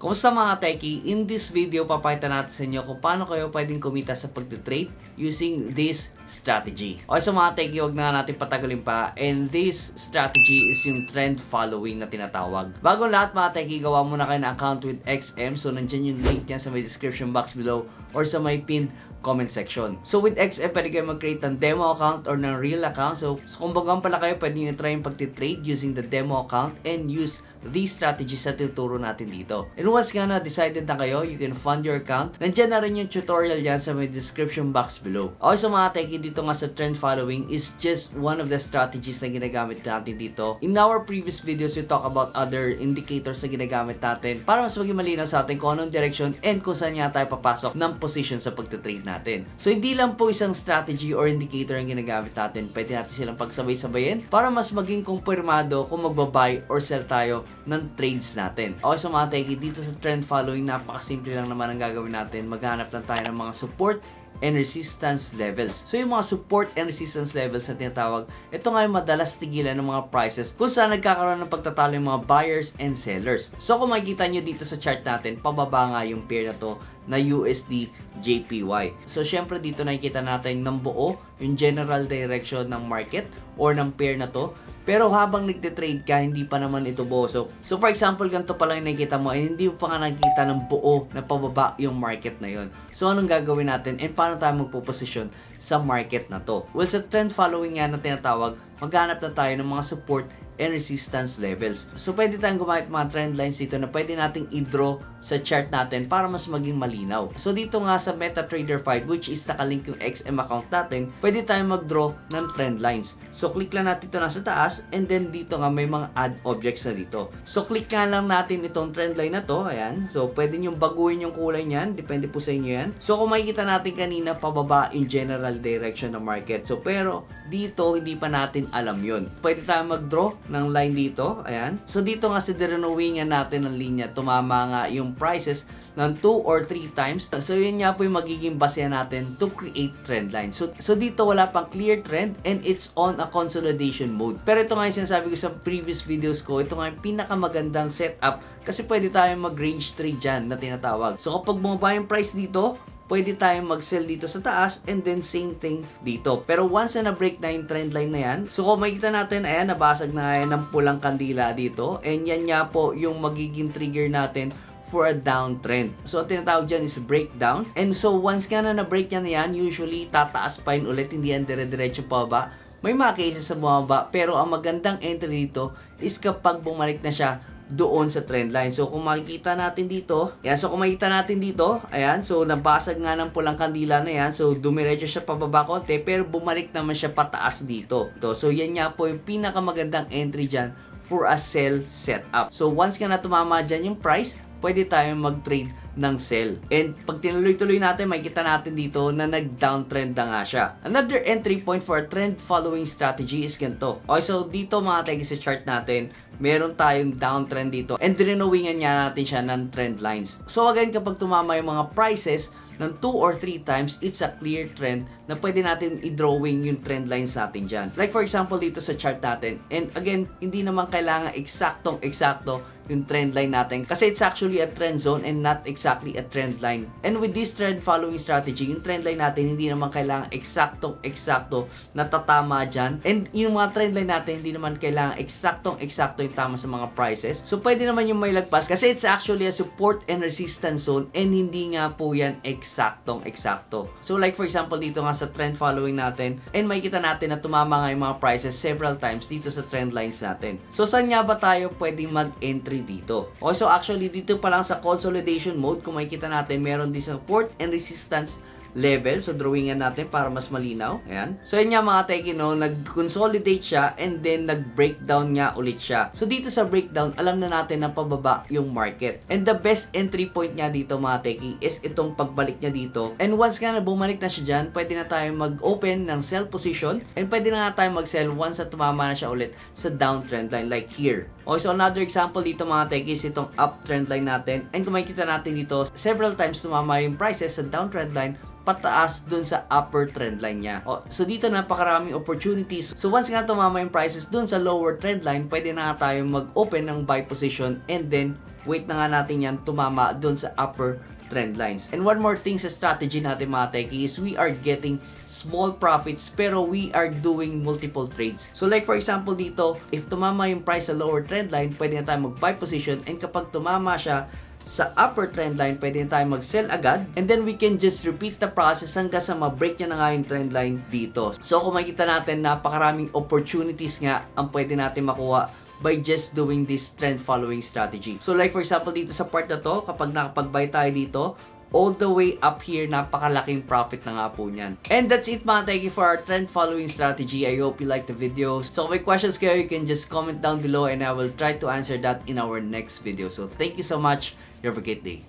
Kumusta mga techie? In this video, papakita natin sa inyo kung paano kayo pwedeng kumita sa pagtitrade using this strategy. Okay, so mga techie, huwag na natin patagalin pa. And this strategy is yung trend following na tinatawag. Bago lahat mga techie, gawa muna kayo na account with XM. So nandyan yung link niya sa may description box below or sa may pinned comment section. So with XM, pwede kayo mag-create ng demo account or ng real account. So kung bagang pala kayo, pwede nyo try yung pagtitrade using the demo account and use these strategies na tuturo natin dito. And once nga na decided na kayo, you can fund your account. Nandiyan na rin yung tutorial yan sa may description box below. Also mga techie, dito nga sa trend following is just one of the strategies na ginagamit natin dito. In our previous videos, we talk about other indicators na ginagamit natin para mas maging malinaw sa atin kung anong direction and kung saan nga tayo papasok ng position sa pagtitrade natin. So hindi lang po isang strategy or indicator ang ginagamit natin. Pwede natin silang pagsabay-sabayin para mas maging kumpirmado kung magbabuy or sell tayo ng trades natin. Okay, so mga techie, dito sa trend following, napakasimple lang naman ang gagawin natin. Maghanap lang tayo ng mga support and resistance levels. So yung mga support and resistance levels na tinatawag, ito nga yung madalas tigilan ng mga prices kung saan nagkakaroon ng pagtatalo yung mga buyers and sellers. So kung makikita nyo dito sa chart natin, pababa nga yung pair na to na USD JPY. So syempre dito nakikita natin ng buo yung general direction ng market or ng pair na to. Pero habang nagtitrade ka, hindi pa naman ito buo. So for example, ganito pa lang yung nakikita mo, and hindi mo pa nga nakikita ng buo na pababa yung market na yon. So anong gagawin natin and paano tayo magpo-position sa market na to? Well, sa trend following nga na tinatawag, maghanap na tayo ng mga support and resistance levels. So pwede tayong gumamit mga trend lines dito na pwede nating i-draw sa chart natin para mas maging malinaw. So dito nga sa MetaTrader 5, which is nakalink yung XM account natin, pwede tayong mag-draw ng trend lines. So click lang natin ito nasa taas, and then dito nga may mga add objects na dito. So click nga lang natin itong trend line na to, ayan. So pwede nyo baguhin yung kulay niyan, depende po sa inyo yan. So kung makikita natin kanina, pababa in general direction ng market. So pero dito hindi pa natin alam yun. Pwede tayong mag-draw ng line dito, ayan. So dito nga sa dinowingan natin ng linya, tumama nga yung prices ng 2 or 3 times. So yun nga po yung magiging basehan natin to create trend line. So dito wala pang clear trend and it's on a consolidation mode. Pero ito nga yung sinasabi ko sa previous videos ko, ito nga yung pinakamagandang setup kasi pwede tayong mag-range trade dyan na tinatawag. So kapag bumaba yung price dito, pwede tayong mag-sell dito sa taas and then same thing dito. Pero once na na-break na yung trend line na yan, so kung makikita natin, ayan, nabasag na yan ng pulang kandila dito. And yan nga po yung magiging trigger natin for a downtrend. So, ang tinatawag dyan is breakdown. And so, once nga na na-break yan, usually tataas pa yun ulit, hindi yan dire-diretso pa ba. May mga cases sa bumaba, pero ang magandang entry dito is kapag bumalik na siya doon sa trend line. So kung makikita natin dito, ayan, so kung makikita natin dito, ayan, so nabasag nga ng pulang kandila na yan. So dumiretso siya pababa konti, pero bumalik naman siya pataas dito. So yan nga po yung pinakamagandang entry dyan for a sell setup. So once nga na tumama dyan yung price, pwede tayong mag-trade ng sell. And pag tinuloy-tuloy natin, makikita natin dito na nag-downtrend na nga siya. Another entry point for a trend following strategy is ganito. Okay, so dito mga techie sa chart natin, meron tayong downtrend dito and dinowingan nga natin siya ng trend lines. So again, kapag tumama yung mga prices ng 2 or 3 times, it's a clear trend na pwede natin i-drawing yung trend lines natin dyan. Like for example, dito sa chart natin. And again, hindi naman kailangan eksaktong-eksakto yung trend line natin kasi it's actually a trend zone and not exactly a trend line. And with this trend following strategy, yung trend line natin hindi naman kailangan eksaktong-eksakto na tatama dyan. And yung mga trend line natin hindi naman kailangan eksaktong-eksakto yung tama sa mga prices. So pwede naman yung may lagpas kasi it's actually a support and resistance zone and hindi nga po yan eksaktong-eksakto. So like for example, dito nga sa trend following natin, and makikita natin na tumama nga yung mga prices several times dito sa trend lines natin. So saan nga ba tayo pwedeng mag-entry dito? Okay, so actually dito pa lang sa consolidation mode, kung makikita natin meron din support and resistance level. So drawingan natin para mas malinaw. Ayan. So yun nga mga techie, no, nag-consolidate siya and then nag-breakdown nga ulit siya. So dito sa breakdown, alam na natin na pababa yung market. And the best entry point niya dito mga techie is itong pagbalik niya dito. And once nga na bumalik na siya dyan, pwede na tayo mag-open ng sell position and pwede na nga tayo mag-sell once na tumama na siya ulit sa downtrend line like here. Okay, so another example dito mga techie is itong uptrend line natin. And kung makikita natin dito, several times tumama yung prices sa downtrend line, pataas dun sa upper trend line niya. So dito napakaraming opportunities. So once nga tumama yung prices dun sa lower trend line, pwede na nga tayo mag-open ng buy position and then wait na nga natin yan tumama dun sa upper trend lines. And one more thing sa strategy natin mga techie is we are getting small profits pero we are doing multiple trades. So like for example dito, if tumama yung price sa lower trend line, pwede na tayo mag-buy position, and kapag tumama siya sa upper trend line, pwede na tayo mag-sell agad, and then we can just repeat the process hanggang sa ma-break niya na nga yung trend line dito. So kung makikita natin, napakaraming opportunities nga ang pwede natin makuha by just doing this trend following strategy. So like for example dito sa part na to, kapag nakapag-buy tayo dito, all the way up here, napakalaking profit na nga po niyan. And that's it mga techie for our trend following strategy. I hope you liked the video. So kung may questions kayo, you can just comment down below and I will try to answer that in our next video. So thank you so much. You have a great day.